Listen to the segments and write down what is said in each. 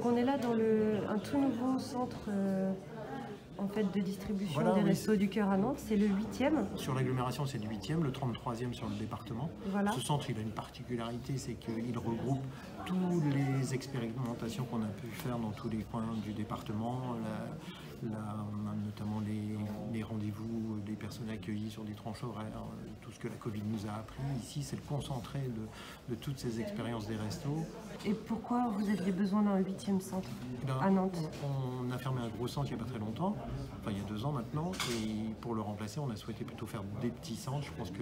On est là dans un tout nouveau centre en fait, de distribution des Restos du Cœur à Nantes. C'est le 8e. Sur l'agglomération, c'est le 8e, le 33e sur le département. Voilà. Ce centre, il a une particularité, c'est qu'il regroupe toutes les expérimentations qu'on a pu faire dans tous les coins du département. On a notamment les rendez-vous des personnes accueillies sur des tranches horaires, tout ce que la Covid nous a appris. Ici, c'est le concentré de toutes ces expériences des restos. Et pourquoi vous aviez besoin d'un 8e centre à Nantes? On a fermé un gros centre il n'y a pas très longtemps, enfin il y a 2 ans maintenant, et pour le remplacer, on a souhaité plutôt faire des petits centres. Je pense que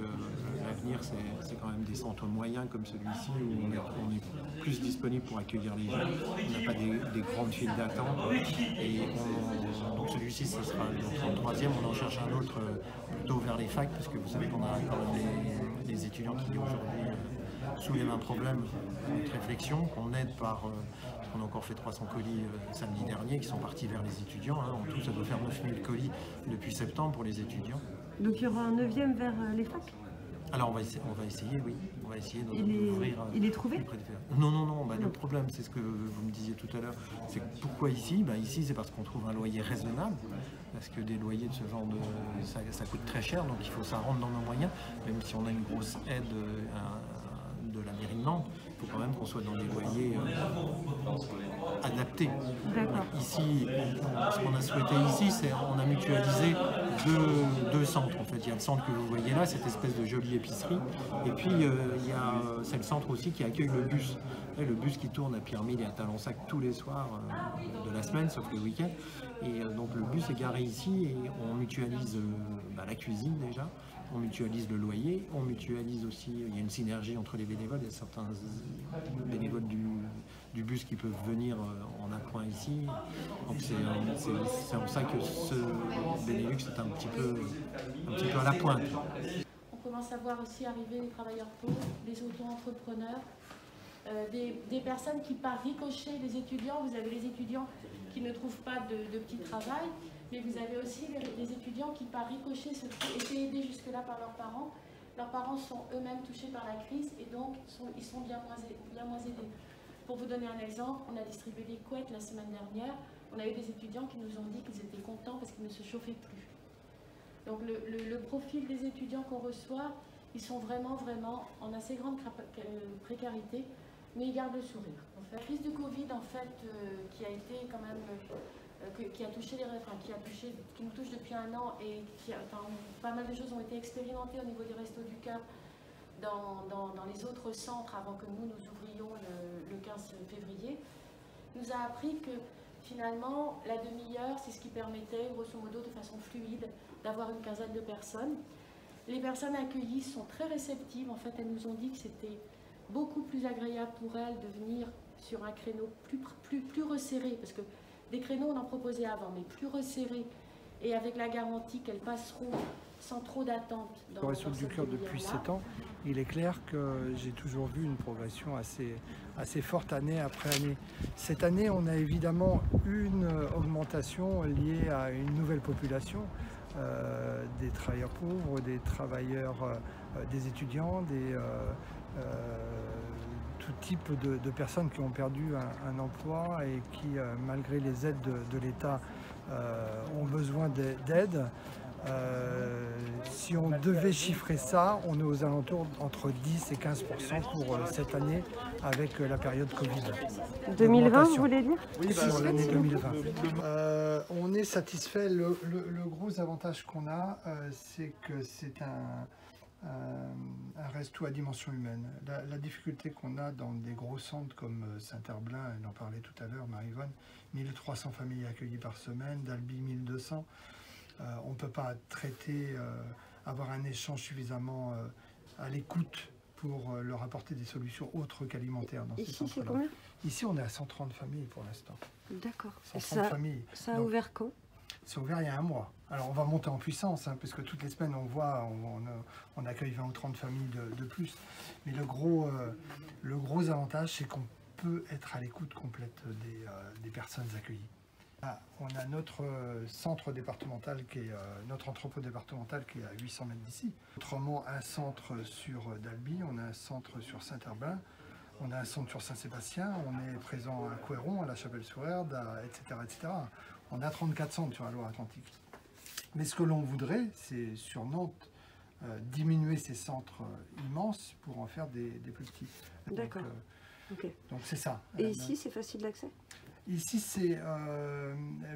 l'avenir, c'est quand même des centres moyens comme celui-ci, où on est plus disponible pour accueillir les gens. On n'a pas des grandes files d'attente. Et donc celui-ci, ce sera le 33e. On en cherche un autre plutôt vers les facs, parce que vous savez qu'on a quand même des étudiants qui aujourd'hui soulèvent un problème à notre réflexion, qu'on aide par... On a encore fait 300 colis samedi dernier qui sont partis vers les étudiants. En tout, ça doit faire 9000 colis depuis septembre pour les étudiants. Donc il y aura un 9e vers les facs? Alors on va essayer, oui. On va essayer d'ouvrir... Il est trouvé? Non. Le problème, c'est ce que vous me disiez tout à l'heure. C'est pourquoi ici? Ici, c'est parce qu'on trouve un loyer raisonnable. Parce que des loyers de ce genre, ça coûte très cher, donc ça rentre dans nos moyens. Même si on a une grosse aide de la mairie de Nantes, il faut quand même qu'on soit dans des loyers adaptés. Ici, ce qu'on a souhaité ici, c'est on a mutualisé deux centres. En fait, il y a le centre que vous voyez là, cette espèce de jolie épicerie, et puis c'est le centre aussi qui accueille le bus. Le bus qui tourne à Pierremille et à Talensac tous les soirs de la semaine, sauf le week-end. Et donc le bus est garé ici et on mutualise la cuisine déjà. On mutualise le loyer, on mutualise aussi, il y a une synergie entre les bénévoles, il y a certains bénévoles du bus qui peuvent venir en appoint ici. Donc c'est en ça que ce Benelux est un petit peu à la pointe. On commence à voir aussi arriver les travailleurs pauvres, des auto-entrepreneurs, des personnes qui par ricochet, les étudiants, vous avez les étudiants qui ne trouvent pas de petit travail, mais vous avez aussi les étudiants qui par ricochet étaient aidés jusque-là par leurs parents. Leurs parents sont eux-mêmes touchés par la crise et donc ils sont bien moins aidés. Pour vous donner un exemple, on a distribué des couettes la semaine dernière. On a eu des étudiants qui nous ont dit qu'ils étaient contents parce qu'ils ne se chauffaient plus. Donc le profil des étudiants qu'on reçoit, ils sont vraiment en assez grande précarité, mais ils gardent le sourire. En fait, la crise du Covid, en fait, qui a été quand même... qui nous touche depuis 1 an et pas mal de choses ont été expérimentées au niveau des Restos du Cœur dans les autres centres avant que nous ouvrions le 15 février, nous a appris que finalement la demi-heure c'est ce qui permettait grosso modo de façon fluide d'avoir une quinzaine de personnes. Les personnes accueillies sont très réceptives, en fait elles nous ont dit que c'était beaucoup plus agréable pour elles de venir sur un créneau plus resserré, parce que des créneaux, on en proposait avant, mais plus resserrés et avec la garantie qu'elles passeront sans trop d'attente. Au Restos du Cœur depuis 7 ans, il est clair que j'ai toujours vu une progression assez forte année après année. Cette année, on a évidemment une augmentation liée à une nouvelle population, des travailleurs pauvres, des travailleurs, des étudiants, tout type de personnes qui ont perdu un emploi et qui, malgré les aides de l'État, ont besoin d'aide. Si on devait chiffrer ça, on est aux alentours entre 10 et 15% pour cette année avec la période Covid. 2020, vous voulez dire? Oui, sur l'année 2020. On est satisfait. Le gros avantage qu'on a, c'est que c'est un resto à dimension humaine. La difficulté qu'on a dans des gros centres comme Saint-Herblain, elle en parlait tout à l'heure, Marie-Yvonne, 1300 familles accueillies par semaine, d'Albi 1200, on ne peut pas traiter, avoir un échange suffisamment à l'écoute pour leur apporter des solutions autres qu'alimentaires dans ces centres-là. Ici, c'est combien? Ici, on est à 130 familles pour l'instant. D'accord. 130 familles. Ça a ouvert quand? C'est ouvert il y a 1 mois. Alors on va monter en puissance, puisque toutes les semaines on accueille 20 ou 30 familles de plus. Mais le gros avantage, c'est qu'on peut être à l'écoute complète des personnes accueillies. On a notre centre départemental, notre entrepôt départemental qui est à 800 mètres d'ici. Autrement, un centre sur d'Albi, on a un centre sur Saint-Herblain, On a un centre sur Saint-Sébastien, on est présent à Couëron, à la Chapelle-sur-Erde, etc., etc. On a 34 centres sur la Loire-Atlantique. Mais ce que l'on voudrait, c'est sur Nantes, diminuer ces centres immenses pour en faire des plus petits. D'accord. Donc c'est ça. Et ici, c'est facile d'accès? Ici, c'est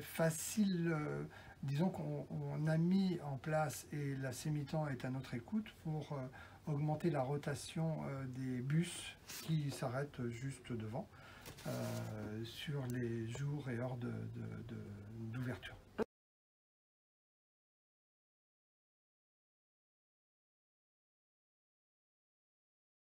facile. Disons qu'on a mis en place, et la Sémitan est à notre écoute, pour augmenter la rotation des bus qui s'arrêtent juste devant sur les jours et heures d'ouverture.